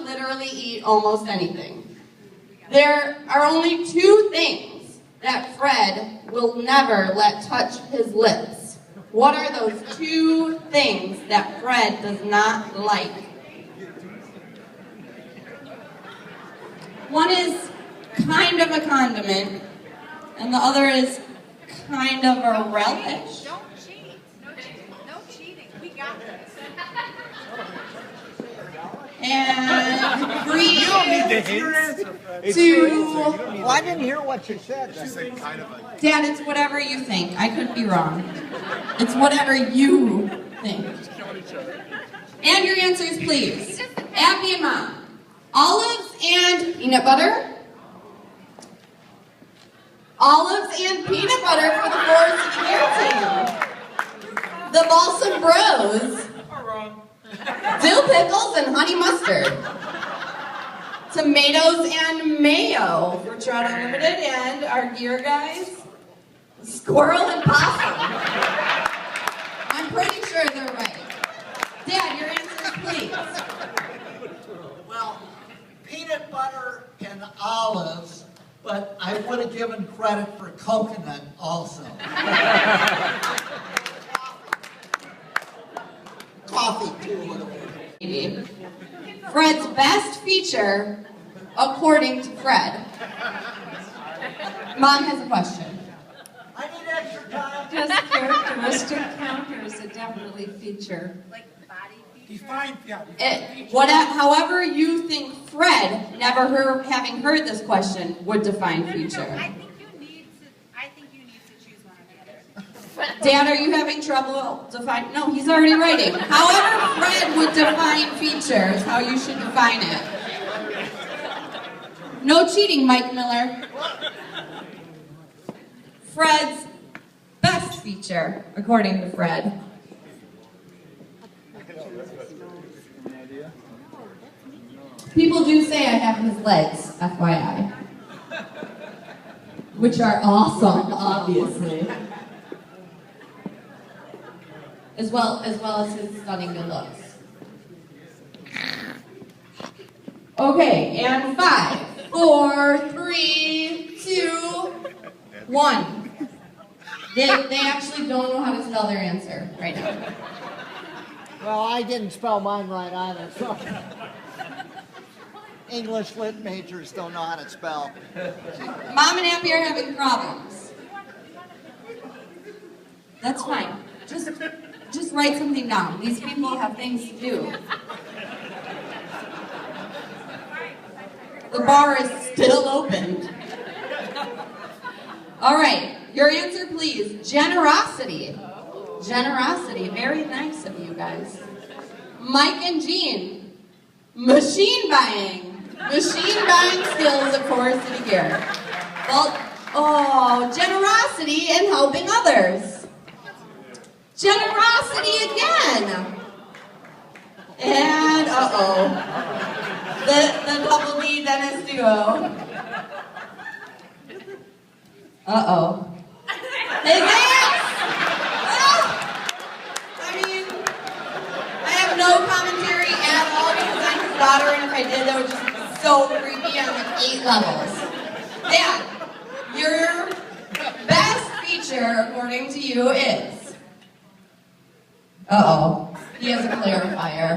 literally eat almost anything. There are only two things that Fred will never let touch his lips. What are those two things that Fred does not like? One is kind of a condiment, and the other is kind of a relish. Don't cheat. No cheating. We got this. And three, You don't need the hints. two. Well, I didn't hear what you said. Dad, it's whatever you think. I could be wrong. It's whatever you think. And your answers, please. Abby and Mom. Olives and peanut butter. Olives and peanut butter for the Forest City team. The Balsam Bros. Dill pickles and honey mustard. Tomatoes and mayo for Trout Unlimited, and our gear guys, squirrel and possum. I'm pretty sure they're right. Dad, your answers, please. Well, peanut butter and olives, but I would have given credit for coconut also. Coffee too. Maybe. Fred's best feature, according to Fred. Mom has a question. I need extra time. Does characteristic count, or is it definitely feature? Like body feature. Define, However you think Fred, never having heard this question, would define feature. I think you need to choose one or the other. Dad, are you having trouble defining? No, he's already writing. However Fred would define feature is how you should define it. No cheating, Mike Miller. Fred's best feature, according to Fred. People do say I have his legs, FYI. Which are awesome, obviously. As well as his stunning good looks. Okay, and 5, 4, 3, 2, 1. They actually don't know how to spell their answer right now. Well, I didn't spell mine right either. So. English lit majors don't know how to spell. Mom and Abby are having problems. That's fine. Just write something down. These people have things to do. The bar is still open. All right, your answer, please. Generosity. Generosity. Very nice of you guys. Mike and Jean. Machine buying. Machine buying skills at Forest City Gear. Well, generosity and helping others. Generosity again. And the double D Dennis duo. His ass! I mean, I have no commentary at all because I'm his daughter, and if I did, that would just be so creepy on like 8 levels. Dad, your best feature, according to you, is... He has a clarifier.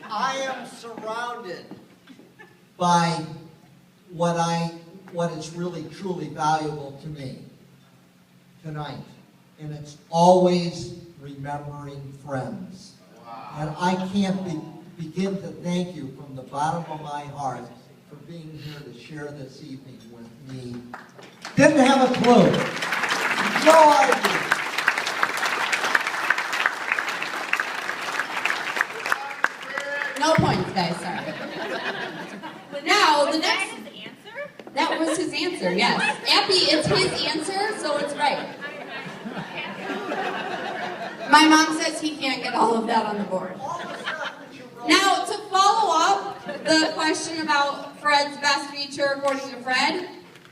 I am surrounded by what is really truly valuable to me tonight, and it's always remembering friends. Wow. And I can't begin to thank you from the bottom of my heart for being here to share this evening with me. Didn't have a clue. No idea. No points, guys, sorry. Now, the next... That was his answer, yes. Abby, it's his answer, so it's right. My mom says he can't get all of that on the board. Now, to follow up the question about Fred's best feature according to Fred,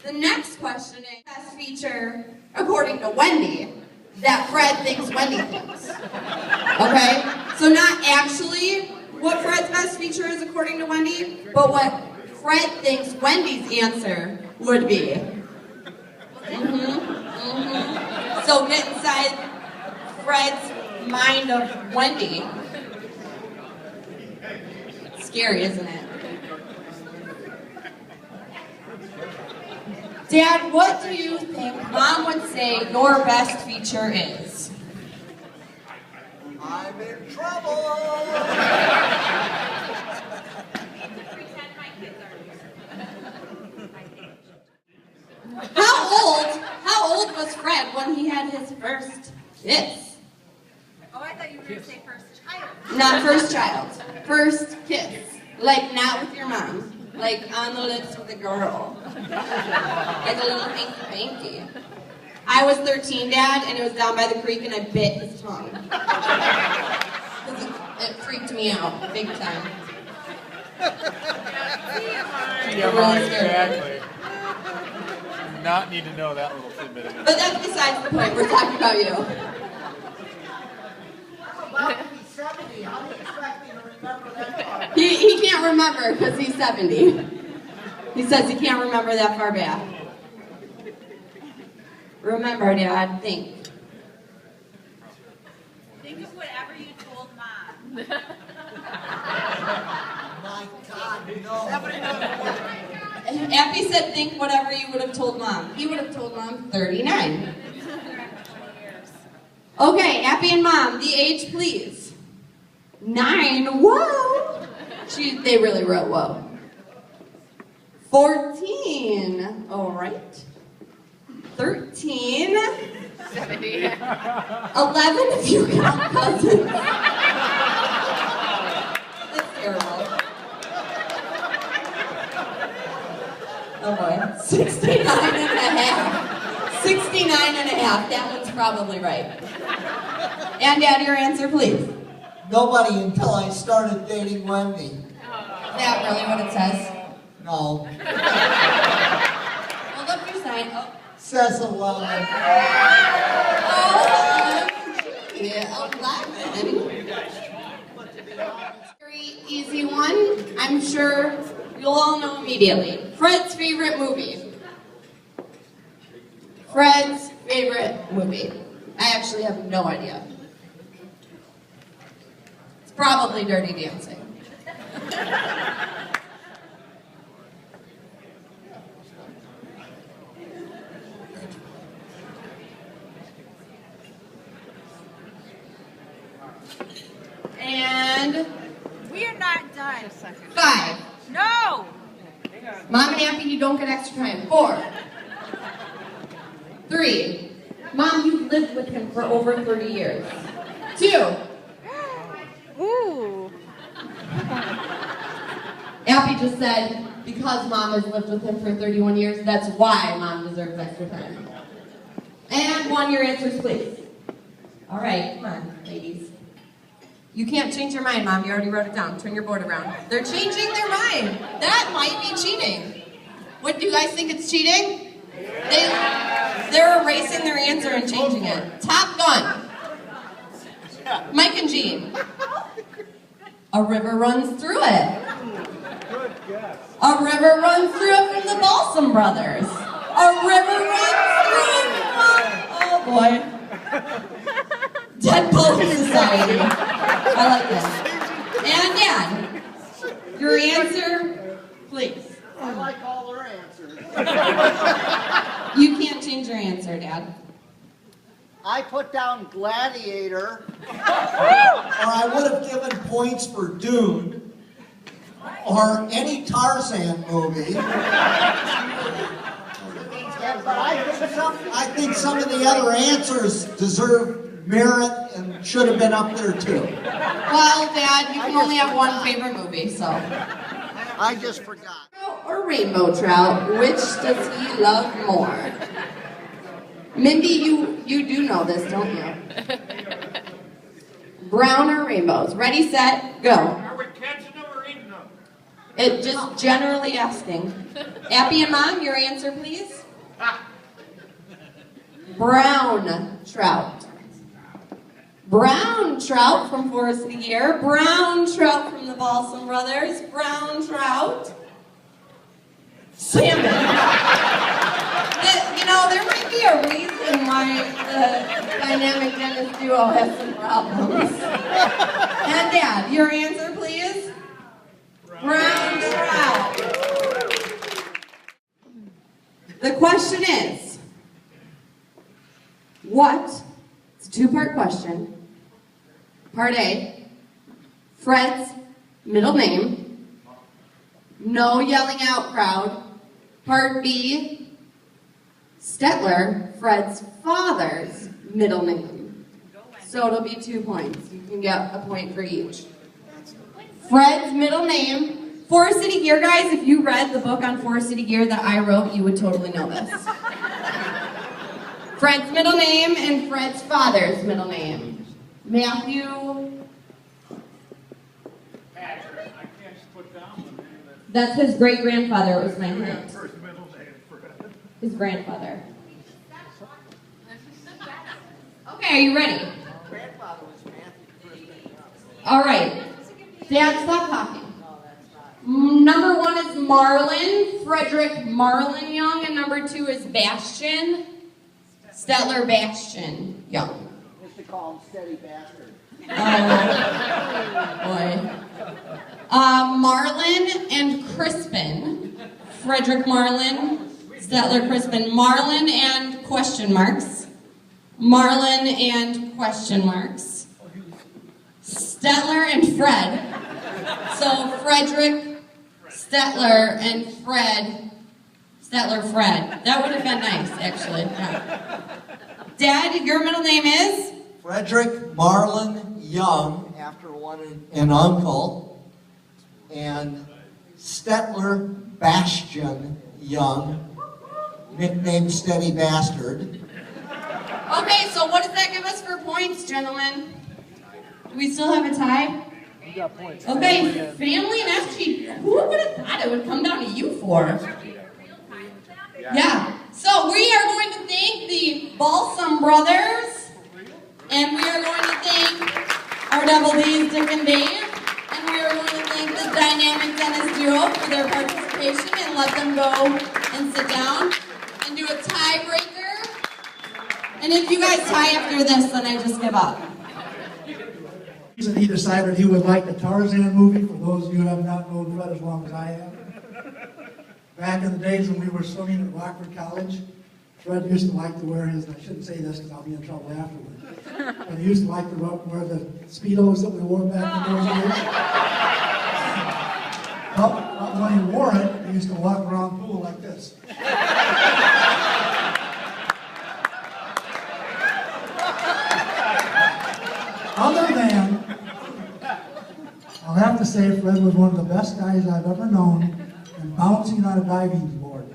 the next question is best feature according to Wendy that Fred thinks Wendy thinks. Okay? So not actually what Fred's best feature is according to Wendy, but what Fred thinks Wendy's answer would be. So get inside Fred's mind of Wendy. Scary, isn't it? Dad, what do you think Mom would say your best feature is? I'm in trouble. Pretend my kids are here. How old was Fred when he had his first kiss? Oh, I thought you were going to say first child. Not first child. First kiss. Like not with your mom. Like on the lips with a girl. Like a little hanky-panky. I was 13, Dad, and it was down by the creek, and I bit his tongue. 'Cause it freaked me out, big time. TMI, exactly. Do not need to know that little tidbit of it. But that's besides the point. We're talking about you. I'm about to be 70. How do you expect me to remember that far? He can't remember because he's 70. He says he can't remember that far back. Remember, Dad, think. Think of whatever you told Mom. My God, no. Appy said think whatever you would have told Mom. He would have told Mom 39. Okay, Appy and Mom, the age, please. 9, whoa. They really wrote whoa. 14, all right. 13. 70. 11 if you count cousins. That's terrible. Oh boy. 69 and a half. 69 and a half. That one's probably right. And Dad, your answer, please. Nobody until I started dating Wendy. Is that really what it says? No. Hold up your sign. Oh. Says 11. Yeah, 11. Very easy one. I'm sure you'll all know immediately. Fred's favorite movie. Fred's favorite movie. I actually have no idea. It's probably Dirty Dancing. And We are not done. 5. No! Mom and Appy, you don't get extra time. 4. 3. Mom, you've lived with him for over 30 years. 2. Ooh. Appy just said, because Mom has lived with him for 31 years, that's why Mom deserves extra time. And 1, your answers, please. All right, come on, ladies. You can't change your mind, Mom. You already wrote it down. Turn your board around. They're changing their mind. That might be cheating. What, do you guys think it's cheating? They're erasing their answer and changing it. Top Gun. Mike and Jean. A river runs through it. Good guess. A river runs through it from the Balsam Brothers. A river runs through it from... Oh boy. Dead Poet Society. I like that. And Dad, your answer, please. I like all their answers. You can't change your answer, Dad. I put down Gladiator, or I would have given points for Dune, or any Tarzan movie. But I think some of the other answers deserve merit and should have been up there too. Well, Dad, you can only have one favorite movie, so. I just forgot. Or rainbow trout, which does he love more? Mindy, you do know this, don't you? Brown or rainbows? Ready, set, go. Are we catching them or eating them? It just generally asking. Appy and Mom, your answer, please. Brown trout. brown trout from Forest City Gear, brown trout from the Balsam Brothers, brown trout, salmon. You know, there might be a reason why the dynamic dentist duo has some problems. And Dad, your answer, please? Brown trout. The question is, what, it's a two-part question. Part A, Fred's middle name, no yelling out crowd. Part B, Stetler, Fred's father's middle name. So it'll be 2 points. You can get a point for each. Fred's middle name. Forest City Gear, guys, if you read the book on Forest City Gear that I wrote, you would totally know this. Fred's middle name and Fred's father's middle name. Matthew. Patrick, I can't just put down the name that That's his great-grandfather, it was my hint. first middle name, Fred. His grandfather. Okay, are you ready? Grandfather was Matthew Crispin. All right. Dad, stop talking. Number 1 is Marlin, Frederick Marlin Young, and number 2 is Bastian, Stetler Bastian Young. Used to call him Steady Bastard. Oh, boy. Marlin and Crispin. Frederick Marlin, Stetler Crispin. Marlin and question marks. Marlin and question marks. Stetler and Fred. So Frederick, Stetler, and Fred. Stetler, Fred. That would have been nice, actually. Yeah. Dad, your middle name is? Frederick Marlin Young, after an uncle, and Stetler Bastian Young, nicknamed Steady Bastard. Okay, so what does that give us for points, gentlemen? Do we still have a tie? You got points. Okay, family and FG. Who would have thought it would come down to you four? Yeah. So we are going to thank the Balsam Brothers, and we are going to thank our Double D's, Dick and Dave, and we are going to thank the Dynamic Dentist Duo for their participation, and let them go and sit down and do a tiebreaker. And if you guys tie after this, then I just give up. reason he decided he would like the Tarzan movie, for those of you who have not known Fred as long as I have. Back in the days when we were swimming at Rockford College, Fred used to like to wear his, I shouldn't say this because I'll be in trouble afterward, but he used to like to wear the Speedos that we wore back in those days. But when he wore it, he used to walk around the pool like this. Other than, I'll have to say Fred was one of the best guys I've ever known in bouncing on a diving board.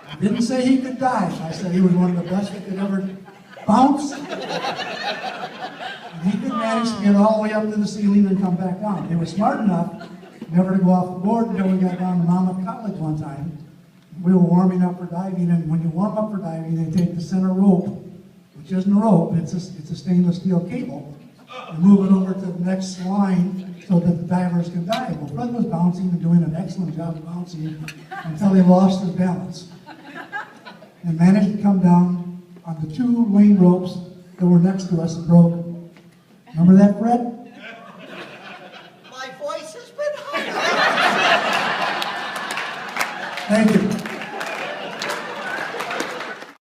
I didn't say he could dive. I said he was one of the best that could ever bounce. And he could manage to get all the way up to the ceiling and come back down. He was smart enough never to go off the board until we got down to Monmouth College one time. We were warming up for diving, and when you warm up for diving, they take the center rope, which isn't a rope, it's a stainless steel cable, and move it over to the next line so that the divers can dive. Well, Fred was bouncing and doing an excellent job of bouncing until he lost his balance and managed to come down on the two lane ropes that were next to us and broke. Remember that, Fred? My voice has been high. Thank you.